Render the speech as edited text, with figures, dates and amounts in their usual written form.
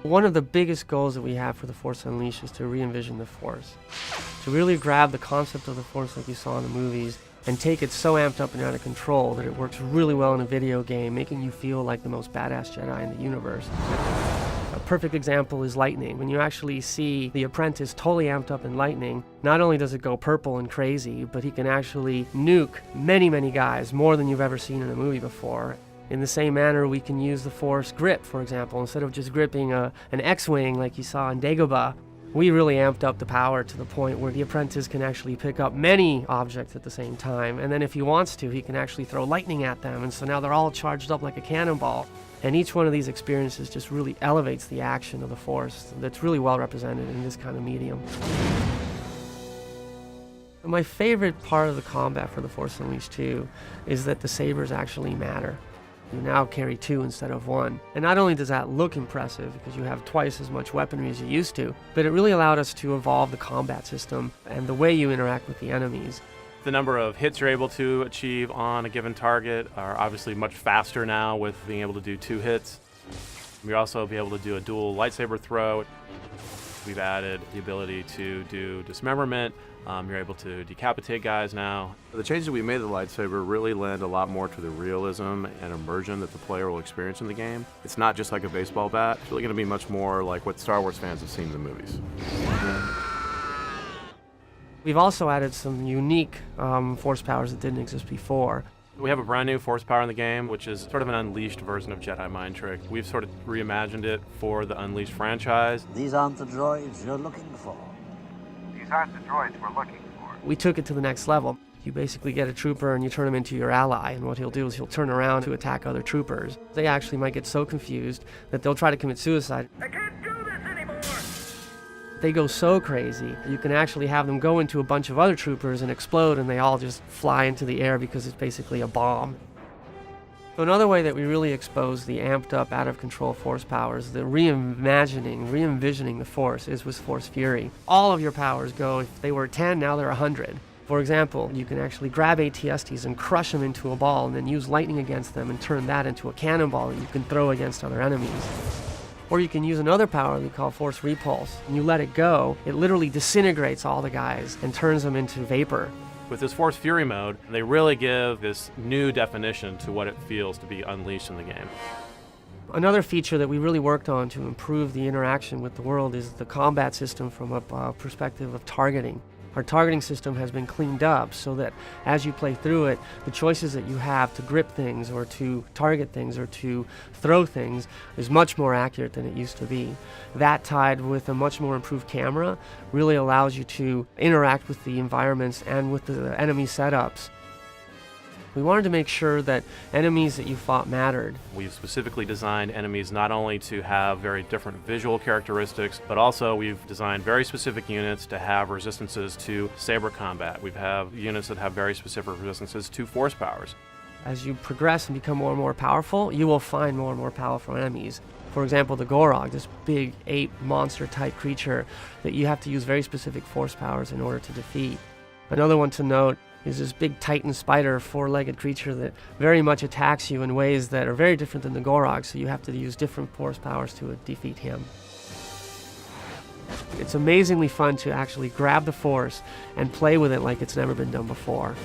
One of the biggest goals that we have for the Force Unleashed is to re-envision the Force. To really grab the concept of the Force like you saw in the movies and take it so amped up and out of control that it works really well in a video game, making you feel like the most badass Jedi in the universe. A perfect example is lightning. When you actually see the apprentice totally amped up in lightning, not only does it go purple and crazy, but he can actually nuke many, many guys, more than you've ever seen in a movie before. In the same manner, we can use the Force grip, for example. Instead of just gripping an X-Wing like you saw in Dagobah, we really amped up the power to the point where the apprentice can actually pick up many objects at the same time. And then if he wants to, he can actually throw lightning at them. And so now they're all charged up like a cannonball. And each one of these experiences just really elevates the action of the Force that's really well represented in this kind of medium. My favorite part of the combat for the Force Unleashed 2 is that the sabers actually matter. You now carry 2 instead of 1. And not only does that look impressive because you have twice as much weaponry as you used to, but it really allowed us to evolve the combat system and the way you interact with the enemies. The number of hits you're able to achieve on a given target are obviously much faster now with being able to do 2 hits. You'll also be able to do a dual lightsaber throw. We've added the ability to do dismemberment. You're able to decapitate guys now. The changes we made to the lightsaber really lend a lot more to the realism and immersion that the player will experience in the game. It's not just like a baseball bat. It's really going to be much more like what Star Wars fans have seen in the movies. We've also added some unique Force powers that didn't exist before. We have a brand new Force power in the game, which is sort of an Unleashed version of Jedi Mind Trick. We've sort of reimagined it for the Unleashed franchise. These aren't the droids you're looking for. These aren't the droids we're looking for. We took it to the next level. You basically get a trooper and you turn him into your ally, and what he'll do is he'll turn around to attack other troopers. They actually might get so confused that they'll try to commit suicide. I can't do this anymore! They go so crazy, you can actually have them go into a bunch of other troopers and explode, and they all just fly into the air because it's basically a bomb. So another way that we really expose the amped up, out of control Force powers, the re-envisioning the Force, is with Force Fury. All of your powers go, if they were 10, now they're 100. For example, you can actually grab ATSTs and crush them into a ball and then use lightning against them and turn that into a cannonball that you can throw against other enemies. Or you can use another power we call Force Repulse. When you let it go, it literally disintegrates all the guys and turns them into vapor. With this Force Fury mode, they really give this new definition to what it feels to be unleashed in the game. Another feature that we really worked on to improve the interaction with the world is the combat system from a perspective of targeting. Our targeting system has been cleaned up so that as you play through it, the choices that you have to grip things or to target things or to throw things is much more accurate than it used to be. That, tied with a much more improved camera, really allows you to interact with the environments and with the enemy setups. We wanted to make sure that enemies that you fought mattered. We've specifically designed enemies not only to have very different visual characteristics, but also we've designed very specific units to have resistances to saber combat. We have units that have very specific resistances to Force powers. As you progress and become more and more powerful, you will find more and more powerful enemies. For example, the Gorog, this big ape monster type creature that you have to use very specific Force powers in order to defeat. Another one to note is this big Titan spider, 4-legged creature that very much attacks you in ways that are very different than the Gorog, so you have to use different Force powers to defeat him. It's amazingly fun to actually grab the Force and play with it like it's never been done before.